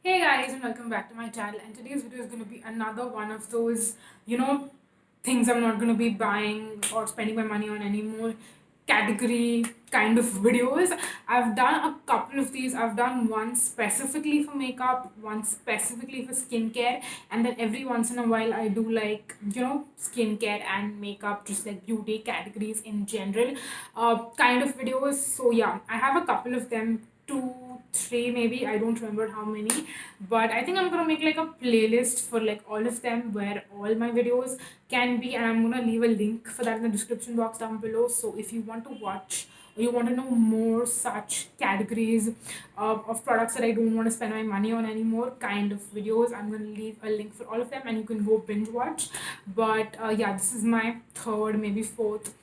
Hey guys, and welcome back to my channel. And today's video is going to be another one of those, you know, things I'm not going to be buying or spending my money on anymore category kind of videos. I've done a couple of these. I've done one specifically for makeup, one specifically for skincare, and then every once in a while I do skincare and makeup, just like beauty categories in general, kind of videos. So yeah, I have a couple of them, two, three maybe, I don't remember how many, but I think I'm gonna make like a playlist for like all of them where all my videos can be, and I'm gonna leave a link for that in the description box down below. So if you want to watch or you want to know more such categories of products that I don't want to spend my money on anymore kind of videos, I'm gonna leave a link for all of them and you can go binge watch. But yeah, this is my third, maybe fourth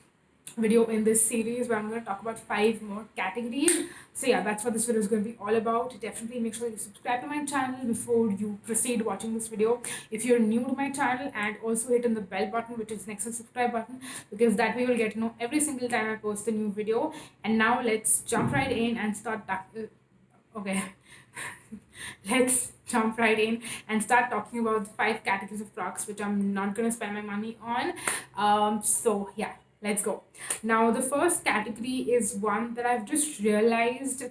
video in this series where I'm going to talk about 5 more categories. So yeah, that's what this video is going to be all about. Definitely make sure you subscribe to my channel before you proceed watching this video if you're new to my channel, and also hit on the bell button which is next to the subscribe button, because that way you'll get to know every single time I post a new video. And now let's jump right in and okay. Let's jump right in and start talking about the 5 categories of products which I'm not going to spend my money on. So yeah, let's go. Now the first category is one that I've just realized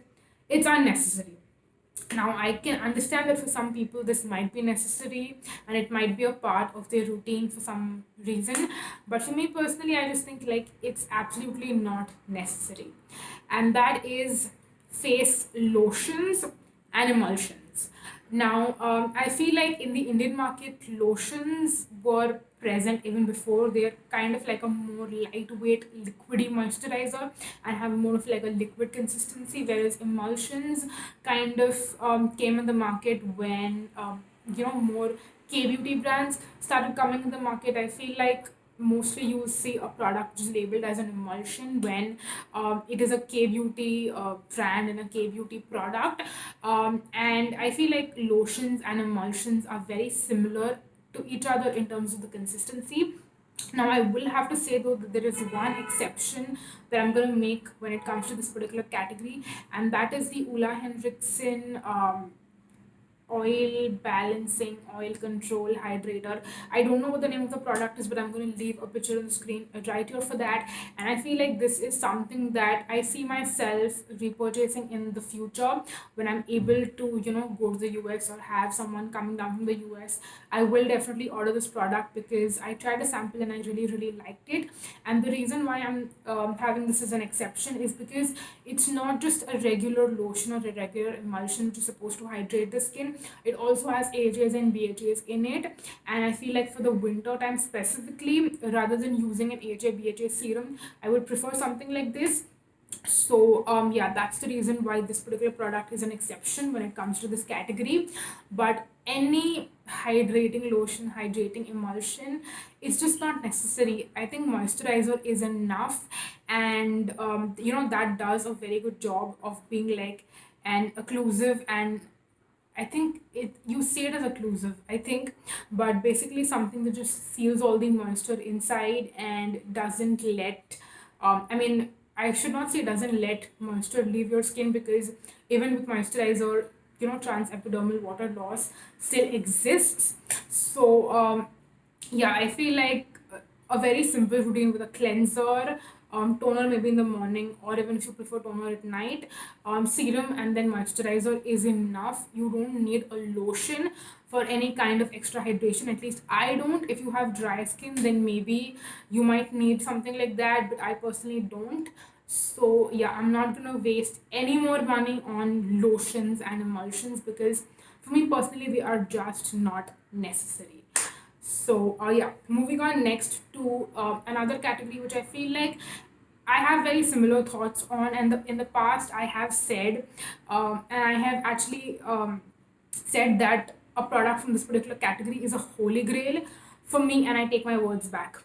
it's unnecessary. Now I can understand that for some people this might be necessary and it might be a part of their routine for some reason, but for me personally I just think like it's absolutely not necessary, and that is face lotions and emulsions. Now, I feel like in the Indian market, lotions were present even before. They're kind of like a more lightweight, liquidy moisturizer and have more of like a liquid consistency, whereas emulsions kind of came in the market when more K beauty brands started coming in the market. I feel like mostly you will see a product just labeled as an emulsion when it is a K beauty brand and a K beauty product. And I feel like lotions and emulsions are very similar to each other in terms of the consistency. Now, I will have to say though that there is one exception that I'm going to make when it comes to this particular category, and that is the Ulla Henriksen oil balancing, oil control hydrator. I don't know what the name of the product is, but I'm going to leave a picture on the screen right here for that. And I feel like this is something that I see myself repurchasing in the future when I'm able to go to the US or have someone coming down from the US. I will definitely order this product because I tried a sample and I really liked it. And the reason why I'm having this as an exception is because it's not just a regular lotion or a regular emulsion which is supposed to hydrate the skin. It also has AHAs and BHAs in it, and I feel like for the winter time specifically, rather than using an AHA BHA serum, I would prefer something like this. So yeah, that's the reason why this particular product is an exception when it comes to this category. But any hydrating lotion, hydrating emulsion, it's just not necessary. I think moisturizer is enough, and that does a very good job of being like an occlusive, and I think it you say it as occlusive, I think, but basically something that just seals all the moisture inside and doesn't let I mean, I should not say doesn't let moisture leave your skin, because even with moisturizer, trans epidermal water loss still exists. So yeah, I feel like a very simple routine with a cleanser, toner maybe in the morning, or even if you prefer toner at night, serum and then moisturizer is enough. You don't need a lotion for any kind of extra hydration. At least I don't. If you have dry skin, then maybe you might need something like that, but I personally don't. So yeah, I'm not gonna waste any more money on lotions and emulsions because for me personally they are just not necessary. So yeah, moving on next to another category which I feel like I have very similar thoughts on, and in the past I have said, and I have actually said that a product from this particular category is a holy grail for me, and I take my words back.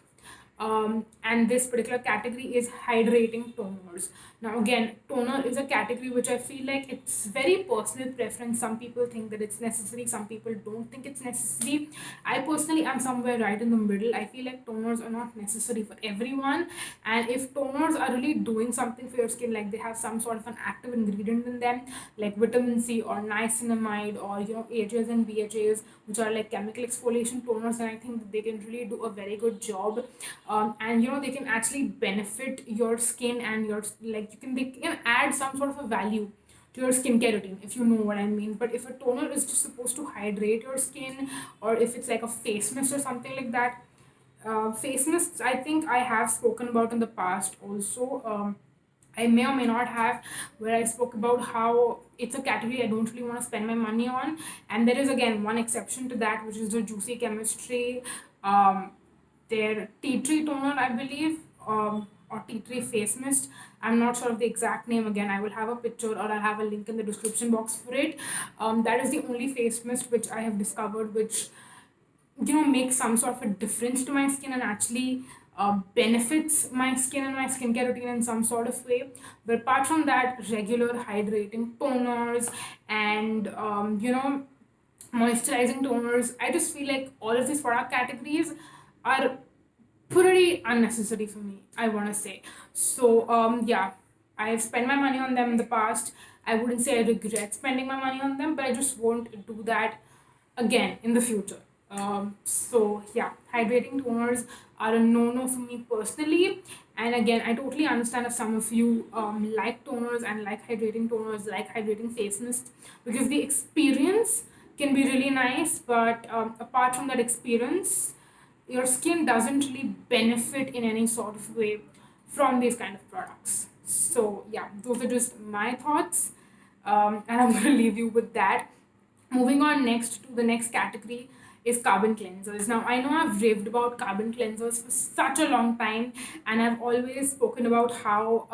and this particular category is hydrating toners. Now again, toner is a category which I feel like it's very personal preference. Some people think that it's necessary, some people don't think it's necessary. I personally am somewhere right in the middle. I feel like toners are not necessary for everyone, and if toners are really doing something for your skin, like they have some sort of an active ingredient in them, like vitamin C or niacinamide, or AHAs and BHAs, which are like chemical exfoliation toners, and I think that they can really do a very good job. And they can actually benefit your skin, and your, like, they can add some sort of a value to your skincare routine, if you know what I mean. But if a toner is just supposed to hydrate your skin, or if it's like a face mist or something like that, face mists, I think I have spoken about in the past also. I may or may not have, where I spoke about how it's a category I don't really want to spend my money on. And there is again one exception to that, which is the Juicy Chemistry, um, their tea tree toner, I believe, or tea tree face mist. I'm not sure of the exact name. Again, I will have a picture, or I'll have a link in the description box for it. That is the only face mist which I have discovered, which makes some sort of a difference to my skin, and actually benefits my skin and my skincare routine in some sort of way. But apart from that, regular hydrating toners and moisturizing toners, I just feel like all of these product categories are pretty unnecessary for me, I want to say. So yeah, I've spent my money on them in the past. I wouldn't say I regret spending my money on them, but I just won't do that again in the future. So yeah, hydrating toners are a no-no for me personally. And again, I totally understand if some of you like toners and like hydrating toners, like hydrating face mist, because the experience can be really nice. But apart from that experience, your skin doesn't really benefit in any sort of way from these kind of products. So yeah, those are just my thoughts, and I'm going to leave you with that. Moving on next to the next category is carbon cleansers. Now, I know I've raved about carbon cleansers for such a long time, and I've always spoken about how,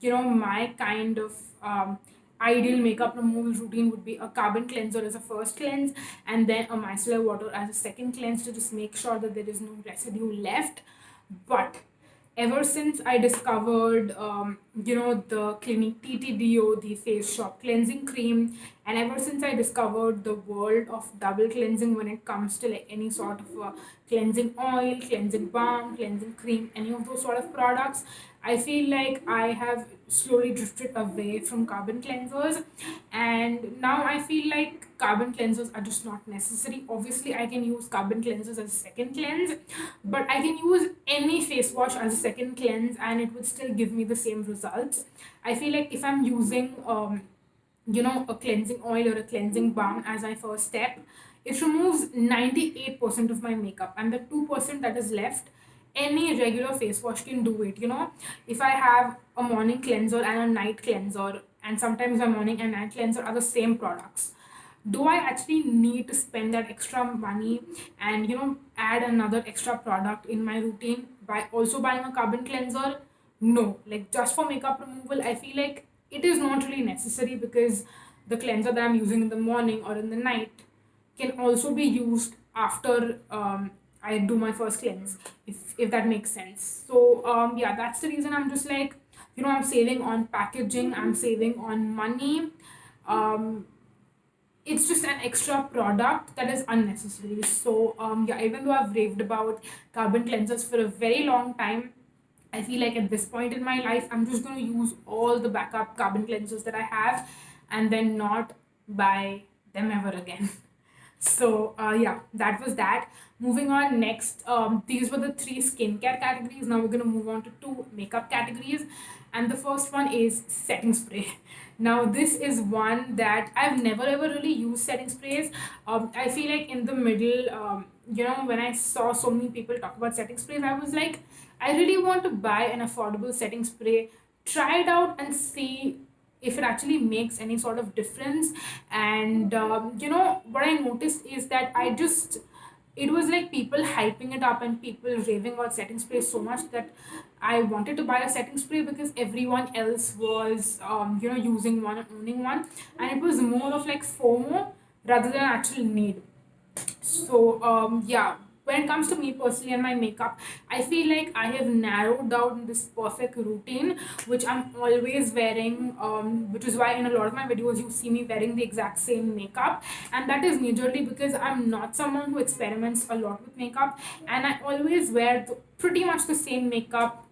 my kind of ideal makeup removal routine would be a carbon cleanser as a first cleanse, and then a micellar water as a second cleanse, to just make sure that there is no residue left. But ever since I discovered, the Clinique TTDO, the Face Shop Cleansing Cream, and ever since I discovered the world of double cleansing when it comes to like any sort of cleansing oil, cleansing balm, cleansing cream, any of those sort of products, I feel like I have slowly drifted away from carbon cleansers, and now I feel like carbon cleansers are just not necessary. Obviously, I can use carbon cleansers as a second cleanse, but I can use any face wash as a second cleanse, and it would still give me the same results. I feel like if I'm using a cleansing oil or a cleansing balm as my first step, it removes 98% of my makeup, and the 2% that is left, any regular face wash can do it. If I have a morning cleanser and a night cleanser, and sometimes a morning and night cleanser are the same products, do I actually need to spend that extra money and add another extra product in my routine by also buying a carbon cleanser? No, like just for makeup removal, I feel like it is not really necessary, because the cleanser that I'm using in the morning or in the night can also be used after I do my first cleanse, if that makes sense. So yeah, that's the reason I'm just like, I'm saving on packaging, I'm saving on money. Um, it's just an extra product that is unnecessary. So yeah, even though I've raved about carbon cleansers for a very long time, I feel like at this point in my life, I'm just going to use all the backup carbon cleansers that I have, and then not buy them ever again. So yeah, that was that. Moving on next, these were the three skincare categories. Now we're going to move on to two makeup categories, and the first one is setting spray. Now this is one that I've never ever really used setting sprays. I feel like in the middle, when I saw so many people talk about setting sprays, I was like, I really want to buy an affordable setting spray, try it out and see if it actually makes any sort of difference. And what I noticed is that it was like people hyping it up and people raving about setting spray so much that I wanted to buy a setting spray, because everyone else was using one and owning one, and it was more of like FOMO rather than actual need. So yeah, when it comes to me personally and my makeup, I feel like I have narrowed down this perfect routine which I'm always wearing, which is why in a lot of my videos you see me wearing the exact same makeup. And that is majorly because I'm not someone who experiments a lot with makeup, and I always wear pretty much the same makeup,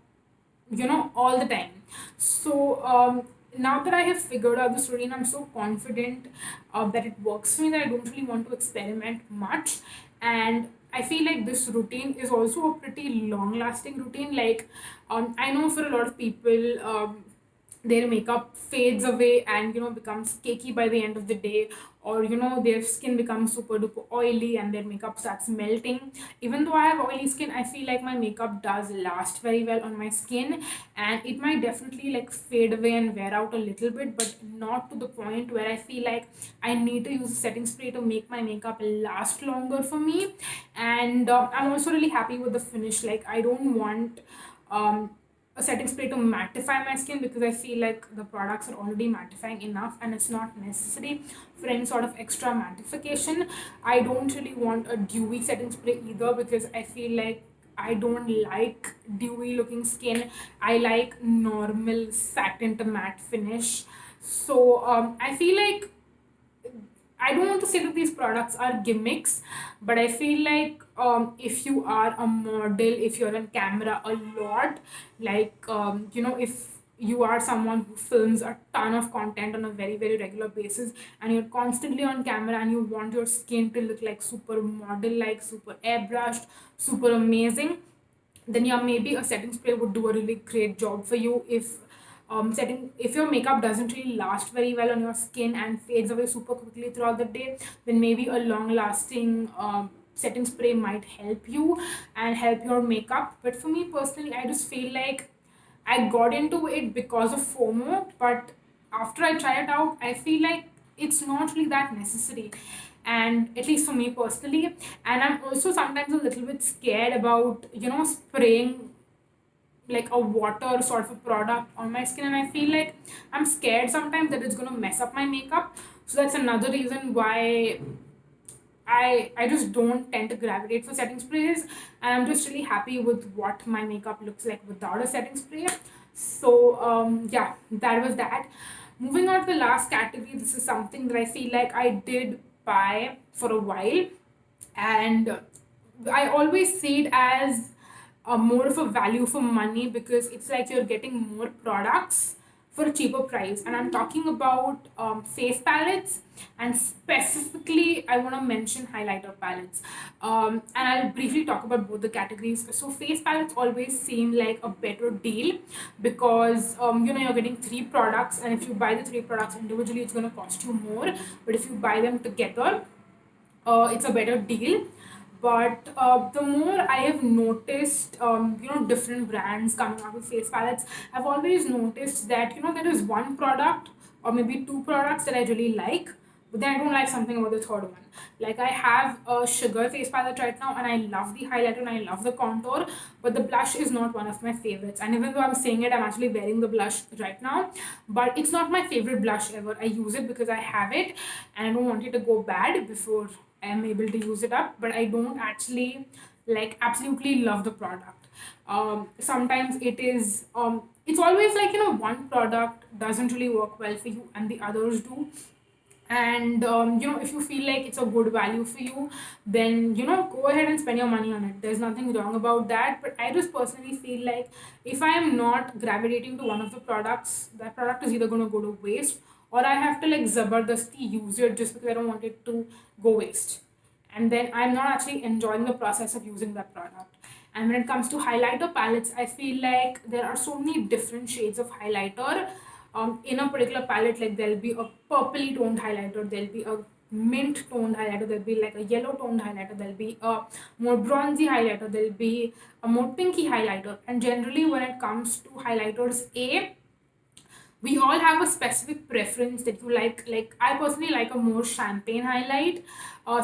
all the time. So now that I have figured out this routine, I'm so confident that it works for me that I don't really want to experiment much. And I feel like this routine is also a pretty long lasting routine. Like, I know for a lot of people, their makeup fades away and becomes cakey by the end of the day, or their skin becomes super duper oily and their makeup starts melting. Even though I have oily skin, I feel like my makeup does last very well on my skin, and it might definitely like fade away and wear out a little bit, but not to the point where I feel like I need to use a setting spray to make my makeup last longer for me. And I'm also really happy with the finish. Like, I don't want um, a setting spray to mattify my skin, because I feel like the products are already mattifying enough and it's not necessary for any sort of extra mattification. I don't really want a dewy setting spray either, because I feel like I don't like dewy looking skin. I like normal satin to matte finish. So I feel like I don't want to say that these products are gimmicks, but I feel like if you are a model, if you're on camera a lot, like, if you are someone who films a ton of content on a very, very regular basis, and you're constantly on camera and you want your skin to look like super model like, super airbrushed, super amazing, then yeah, maybe a setting spray would do a really great job for you. If your makeup doesn't really last very well on your skin and fades away super quickly throughout the day, then maybe a long lasting setting spray might help you and help your makeup. But for me personally, I just feel like I got into it because of FOMO, but after I try it out, I feel like it's not really that necessary. And at least for me personally, and I'm also sometimes a little bit scared about, spraying like a water sort of a product on my skin, and I feel like I'm scared sometimes that it's going to mess up my makeup. So that's another reason why I just don't tend to gravitate for setting sprays, and I'm just really happy with what my makeup looks like without a setting spray. So yeah, that was that. Moving on to the last category, this is something that I feel like I did buy for a while, and I always see it as a more of a value for money, because it's like you're getting more products for a cheaper price. And I'm talking about face palettes, and specifically I want to mention highlighter palettes. And I'll briefly talk about both the categories. So face palettes always seem like a better deal, because you're getting three products, and if you buy the three products individually, it's going to cost you more. But if you buy them together, it's a better deal. But the more I have noticed, different brands coming out with face palettes, I've always noticed that there is one product or maybe two products that I really like, but then I don't like something about the third one. Like, I have a sugar face palette right now, and I love the highlighter and I love the contour, but the blush is not one of my favorites. And even though I'm saying it, I'm actually wearing the blush right now, but it's not my favorite blush ever. I use it because I have it, and I don't want it to go bad before I am able to use it up. But I don't actually like absolutely love the product. Sometimes it's always like, one product doesn't really work well for you and the others do. And if you feel like it's a good value for you, then go ahead and spend your money on it. There's nothing wrong about that. But I just personally feel like if I am not gravitating to one of the products, that product is either going to go to waste, or I have to like zabardasti use it just because I don't want it to go waste, and then I'm not actually enjoying the process of using that product. And when it comes to highlighter palettes, I feel like there are so many different shades of highlighter in a particular palette. Like, there'll be a purpley toned highlighter, there'll be a mint toned highlighter, there'll be like a yellow toned highlighter, there'll be a more bronzy highlighter, there'll be a more pinky highlighter. And generally, when it comes to highlighters, we all have a specific preference that you like. I personally like a more champagne highlight,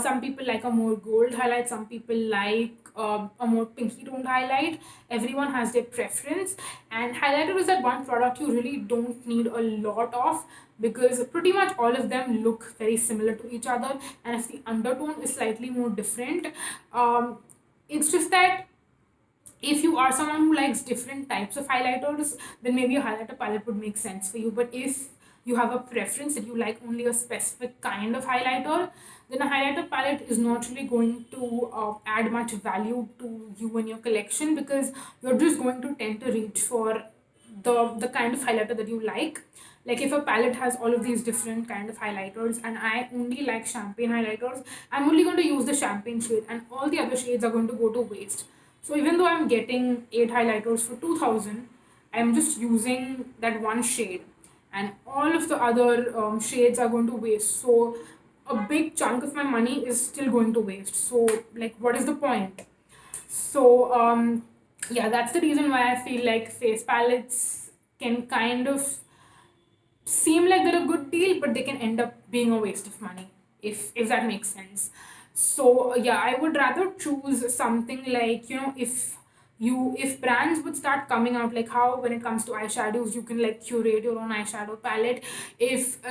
some people like a more gold highlight, some people like a more pinky toned highlight. Everyone has their preference, and highlighter is that one product you really don't need a lot of, because pretty much all of them look very similar to each other, and if the undertone is slightly more different, um, It's just that if you are someone who likes different types of highlighters, then maybe a highlighter palette would make sense for you. But if you have a preference that you like only a specific kind of highlighter, then a highlighter palette is not really going to add much value to you and your collection, because you're just going to tend to reach for the kind of highlighter that you like. Like if a palette has all of these different kind of highlighters and I only like champagne highlighters, I'm only going to use the champagne shade and all the other shades are going to go to waste. So even though I'm getting 8 highlighters for 2000, I'm just using that one shade, and all of the other shades are going to waste. So a big chunk of my money is still going to waste. So like, what is the point? So yeah, that's the reason why I feel like face palettes can kind of seem like they're a good deal, but they can end up being a waste of money, if that makes sense. So yeah, I would rather choose something like, if brands would start coming out, like how when it comes to eyeshadows you can like curate your own eyeshadow palette. If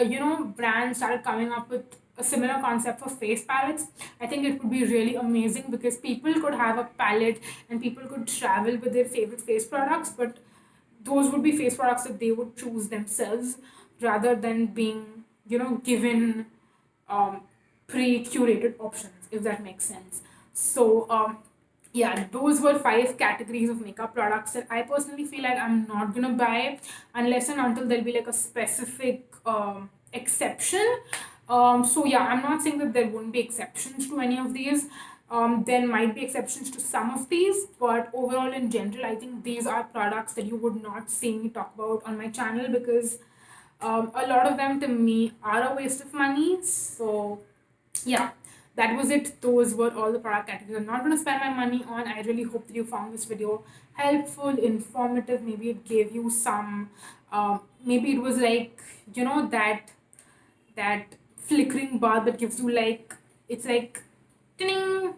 brands started coming up with a similar concept for face palettes, I think it would be really amazing, because people could have a palette and people could travel with their favorite face products, but those would be face products that they would choose themselves, rather than being given um, pre-curated options, if that makes sense. So yeah, those were 5 categories of makeup products that I personally feel like I'm not gonna buy unless and until there'll be like a specific exception. So yeah, I'm not saying that there won't be exceptions to any of these. There might be exceptions to some of these, but overall in general, I think these are products that you would not see me talk about on my channel, because a lot of them to me are a waste of money. So yeah, that was it. Those were all the product categories I'm not going to spend my money on. I really hope that you found this video helpful, informative. Maybe it gave you some maybe it was like, that flickering bar that gives you like, it's like ting.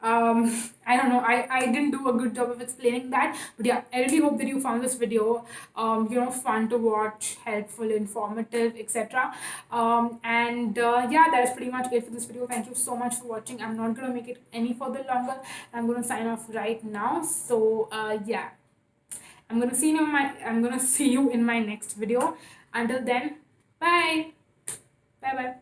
I don't know, I didn't do a good job of explaining that, but yeah, I really hope that you found this video fun to watch, helpful, informative, etc. And yeah, that is pretty much it for this video. Thank you so much for watching. I'm not gonna make it any further longer. I'm gonna sign off right now. So yeah, I'm gonna see you in my next video. Until then, bye. Bye bye.